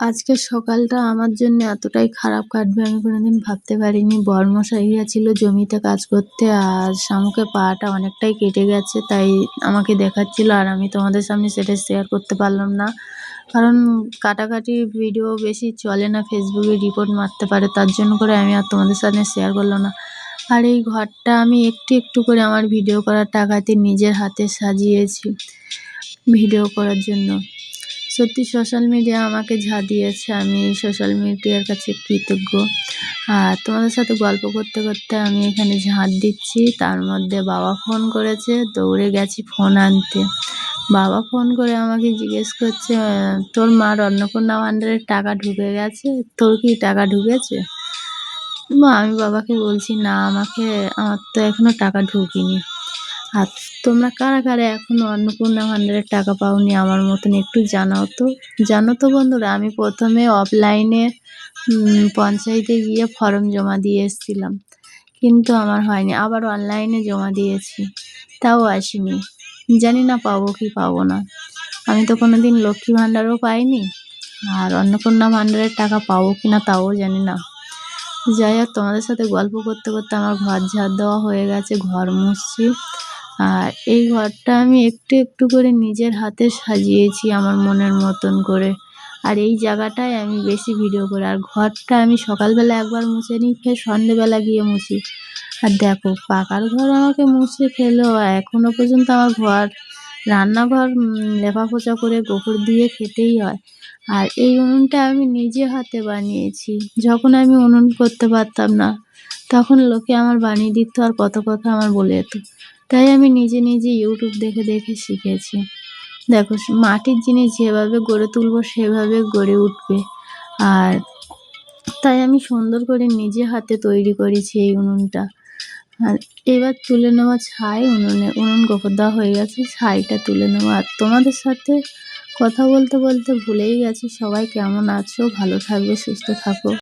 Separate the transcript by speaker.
Speaker 1: আজকের সকালটা আমার জন্য এতটাই খারাপ কাটবে আমি কোনোদিন ভাবতে পারিনি। বরমশাই গিয়েছিল জমিতে কাজ করতে, আর শামুকের পাটা অনেকটাই কেটে গেছে। তাই আমাকে দেখাচ্ছিল, আর আমি তোমাদের সামনে সেটা শেয়ার করতে পারলাম না। কারণ কাটাকাটি ভিডিও বেশি চলে না, ফেসবুকে রিপোর্ট মারতে পারে। তার জন্য করে আমি আর তোমাদের সামনে শেয়ার করলাম না। আর এই ঘরটা আমি একটু একটু করে আমার ভিডিও করার টাকাতে নিজের হাতে সাজিয়েছি ভিডিও করার জন্য। সত্যি সোশ্যাল মিডিয়া আমাকে যা দিয়েছে, আমি এই সোশ্যাল মিডিয়ার কাছে কৃতজ্ঞ। আর তোমাদের সাথে গল্প করতে করতে আমি এখানে ঝাঁট দিচ্ছি। তার মধ্যে বাবা ফোন করেছে, দৌড়ে গেছি ফোন আনতে। বাবা ফোন করে আমাকে জিজ্ঞেস করছে, তোর মার অন্নপূর্ণা ভাণ্ডারের টাকা ঢুকে গেছে, তোর কি টাকা ঢুকেছে? আমি বাবাকে বলছি, না আমার তো এখনো টাকা ঢুকিনি। আর তোমরা কারা কারা এখনো অন্নপূর্ণা ভাণ্ডারের টাকা পাওনি আমার মতন একটু জানাও তো। জানো তো বন্ধুরা, আমি প্রথমে অফলাইনে পঞ্চায়েতে গিয়ে ফর্ম জমা দিয়ে এসেছিলাম, কিন্তু আমার হয়নি। আবার অনলাইনে জমা দিয়েছি, তাও আসেনি। জানি না পাবো কি পাবো না। আমি তো কোনোদিন লক্ষ্মী ভাণ্ডারও পাইনি, আর অন্নপূর্ণা ভাণ্ডারের টাকা পাবো কি না তাও জানি না। যাই হোক, তোমাদের সাথে গল্প করতে করতে আমার ঘর ঝাড় দেওয়া হয়ে গেছে, ঘর মুছছি। আর এই ঘরটা আমি একটু একটু করে নিজের হাতে সাজিয়েছি আমার মনের মতন করে। আর এই জায়গাটায় আমি বেশি ভিডিও করি। আর ঘরটা আমি সকালবেলা একবার মুছে নিই, ফের সন্ধেবেলা গিয়ে মুছি। আর দেখো, পাকার ঘর আমাকে মুছে ফেলেও এখনো পর্যন্ত আমার ঘর, রান্নাঘর লেপা পোছা করে গোবর দিয়ে খেতেই হয়। আর এই উনুনটা আমি নিজে হাতে বানিয়েছি। যখন আমি উনুন করতে পারতাম না, তখন লোকে আমার বানিয়ে দিত আর কত কথা আমার বলে যেত। তাই আমি নিজে নিজে ইউটিউব দেখে দেখে শিখেছি। দেখো, মাটির জিনিস যেভাবে গড়ে তুলবো সেভাবে গড়ে উঠবে। আর তাই আমি সুন্দর করে নিজে হাতে তৈরি করেছি এই উনুনটা। আর এবার তুলে নেওয়া ছাই, উনুন গোবর দেওয়া হয়ে গেছে, ছাইটা তুলে নেওয়া। আর তোমাদের সাথে কথা বলতে বলতে ভুলেই গেছি সবাই কেমন আছো, ভালো থাকবে, সুস্থ থাকো।